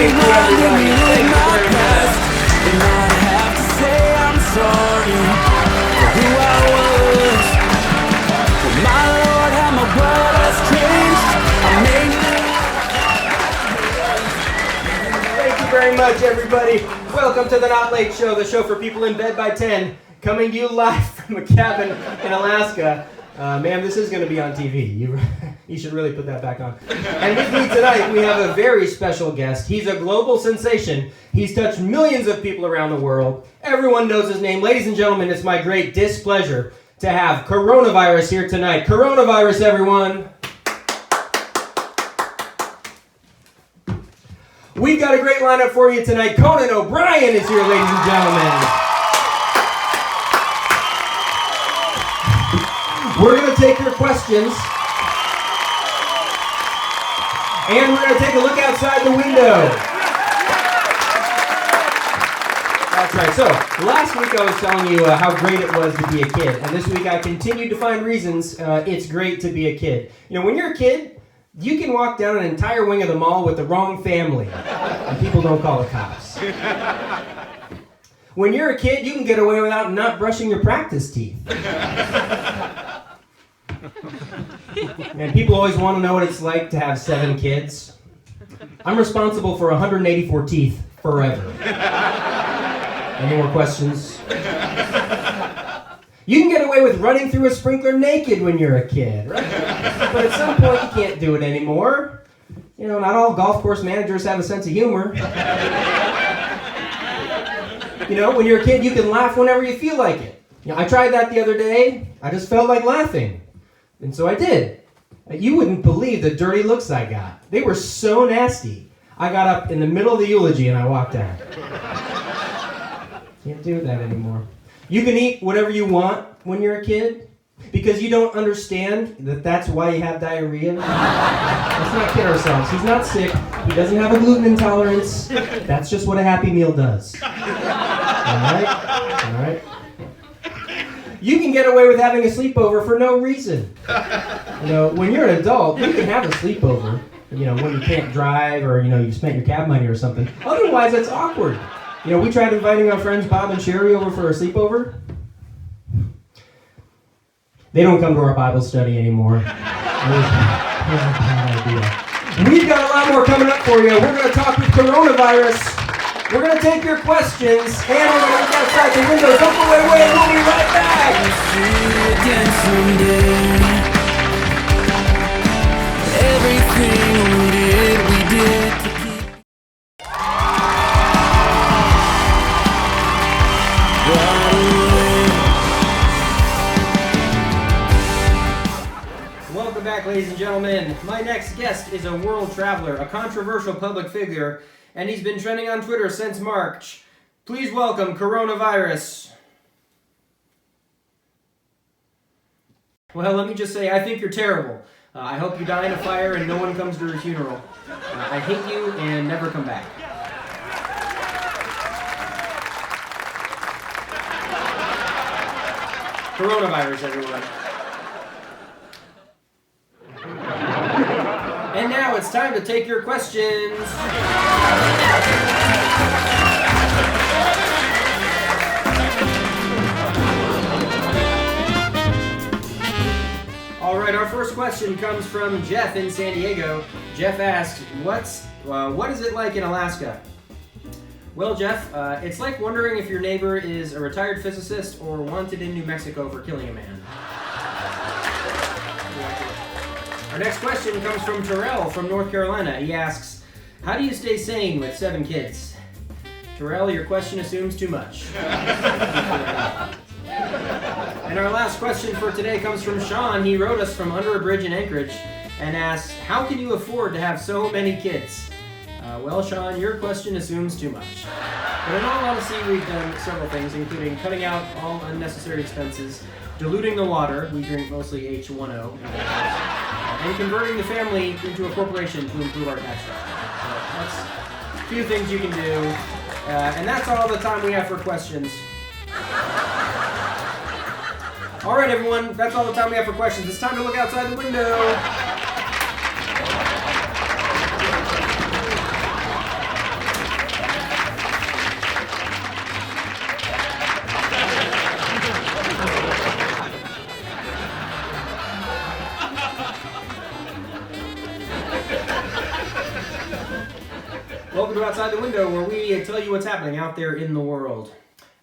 Thank you, everybody. Thank you very much. And I have to say I'm sorry for who I was. But my Lord, how my world has changed. I made Thank you very much, everybody. Welcome to the Not Late Show, the show for people in bed by 10, coming to you live from a cabin in Alaska. Ma'am, this is going to be on TV. You should really put that back on. And with me tonight, we have a very special guest. He's a global sensation. He's touched millions of people around the world. Everyone knows his name. Ladies and gentlemen, it's my great displeasure to have Coronavirus here tonight. Coronavirus, everyone. We've got a great lineup for you tonight. Conan O'Brien is here, ladies and gentlemen. We're going to take your questions, and we're going to take a look outside the window. That's right. So, last week I was telling you how great it was to be a kid, and this week I continued to find reasons it's great to be a kid. You know, when you're a kid, you can walk down an entire wing of the mall with the wrong family, and people don't call the cops. When you're a kid, you can get away without not brushing your practice teeth. And people always want to know what it's like to have 7 kids. I'm responsible for 184 teeth forever. Any more questions? You can get away with running through a sprinkler naked when you're a kid, right? But at some point you can't do it anymore. You know, not all golf course managers have a sense of humor. You know, when you're a kid, you can laugh whenever you feel like it. You know, I tried that the other day. I just felt like laughing. And so I did. You wouldn't believe the dirty looks I got. They were so nasty. I got up in the middle of the eulogy and I walked out. Can't do that anymore. You can eat whatever you want when you're a kid because you don't understand that that's why you have diarrhea. Let's not kid ourselves. He's not sick. He doesn't have a gluten intolerance. That's just what a Happy Meal does. All right? All right? You can get away with having a sleepover for no reason. You know, when you're an adult, you can have a sleepover, you know, when you can't drive or, you know, you spent your cab money or something. Otherwise, it's awkward. You know, we tried inviting our friends Bob and Sherry over for a sleepover. They don't come to our Bible study anymore. We've got a lot more coming up for you. We're going to talk with Coronavirus. We're going to take your questions, and we're going to look outside the window. Don't go away, we'll be right back. Everything we did to keep. Welcome back, ladies and gentlemen. My next guest is a world traveler, a controversial public figure, and he's been trending on Twitter since March. Please welcome Coronavirus. Well, let me just say, I think you're terrible. I hope you die in a fire and no one comes to your funeral. I hate you and never come back. Coronavirus, everyone. And now it's time to take your questions. All right, our first question comes from Jeff in San Diego. Jeff asks, what is it like in Alaska? Well, Jeff, it's like wondering if your neighbor is a retired physicist or wanted in New Mexico for killing a man. Our next question comes from Terrell from North Carolina. He asks, how do you stay sane with 7 kids? Terrell, your question assumes too much. And our last question for today comes from Sean. He wrote us from under a bridge in Anchorage and asks, how can you afford to have so many kids? Well, Sean, your question assumes too much. But in all honesty, we've done several things, including cutting out all unnecessary expenses, diluting the water, we drink mostly H1O, and converting the family into a corporation to improve our tax structure. So that's a few things you can do. And that's all the time we have for questions. All right, everyone, that's all the time we have for questions. It's time to look outside the window. Welcome to Outside the Window, where we tell you what's happening out there in the world.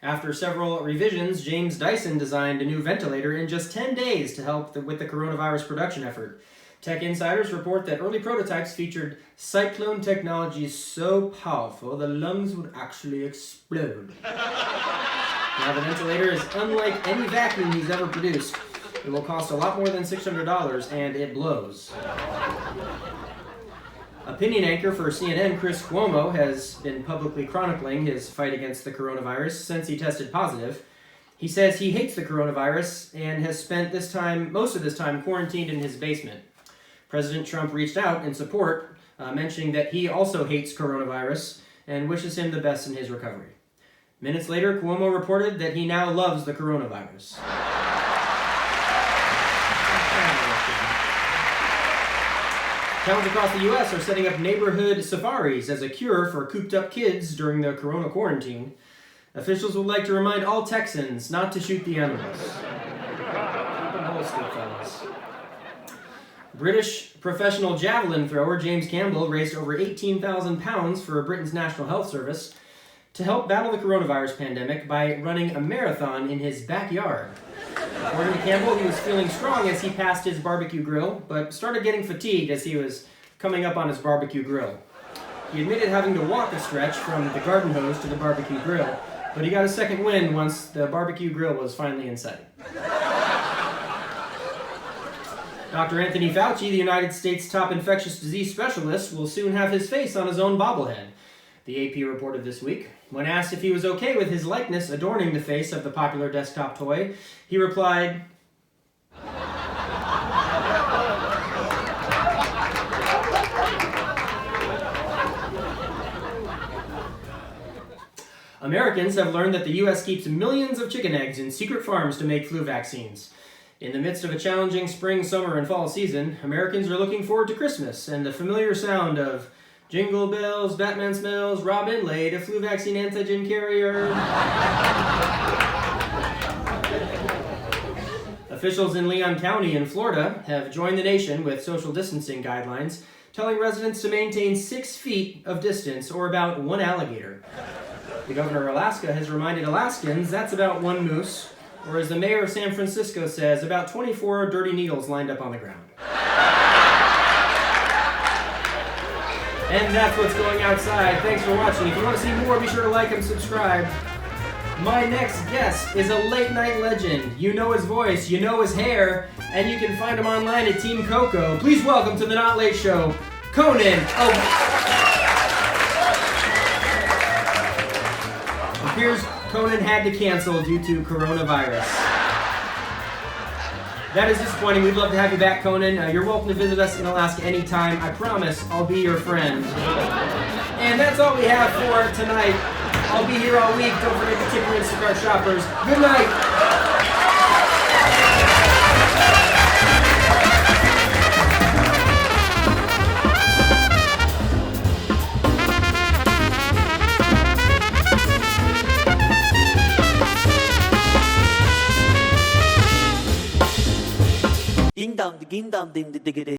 After several revisions, James Dyson designed a new ventilator in just 10 days to help with the coronavirus production effort. Tech insiders report that early prototypes featured cyclone technology so powerful the lungs would actually explode. Now the ventilator is unlike any vacuum he's ever produced. It will cost a lot more than $600 and it blows. Opinion anchor for CNN, Chris Cuomo, has been publicly chronicling his fight against the coronavirus since he tested positive. He says he hates the coronavirus and has spent most of this time quarantined in his basement. President Trump reached out in support, mentioning that he also hates coronavirus and wishes him the best in his recovery. Minutes later, Cuomo reported that he now loves the coronavirus. Towns across the U.S. are setting up neighborhood safaris as a cure for cooped-up kids during the corona quarantine. Officials would like to remind all Texans not to shoot the animals. Keep them holstered, fellas. British professional javelin thrower James Campbell raised over £18,000 for Britain's National Health Service to help battle the coronavirus pandemic by running a marathon in his backyard. According to Campbell, he was feeling strong as he passed his barbecue grill, but started getting fatigued as he was coming up on his barbecue grill. He admitted having to walk a stretch from the garden hose to the barbecue grill, but he got a second wind once the barbecue grill was finally in sight. Dr. Anthony Fauci, the United States' top infectious disease specialist, will soon have his face on his own bobblehead, the AP reported this week. When asked if he was okay with his likeness adorning the face of the popular desktop toy, he replied, Americans have learned that the U.S. keeps millions of chicken eggs in secret farms to make flu vaccines. In the midst of a challenging spring, summer, and fall season, Americans are looking forward to Christmas and the familiar sound of jingle bells, Batman smells, Robin laid a flu vaccine antigen carrier. Officials in Leon County in Florida have joined the nation with social distancing guidelines, telling residents to maintain 6 feet of distance, or about 1 alligator. The governor of Alaska has reminded Alaskans that's about 1 moose, or as the mayor of San Francisco says, about 24 dirty needles lined up on the ground. And that's what's going outside. Thanks for watching. If you want to see more, be sure to like and subscribe. My next guest is a late-night legend. You know his voice, you know his hair, and you can find him online at Team Coco. Please welcome to the Not Late Show, Conan. Appears Conan had to cancel due to coronavirus. That is disappointing. We'd love to have you back, Conan. You're welcome to visit us in Alaska anytime. I promise I'll be your friend. And that's all we have for tonight. I'll be here all week. Don't forget to tip your Instacart shoppers. Good night. Ding dong, ding dong, ding ding ding.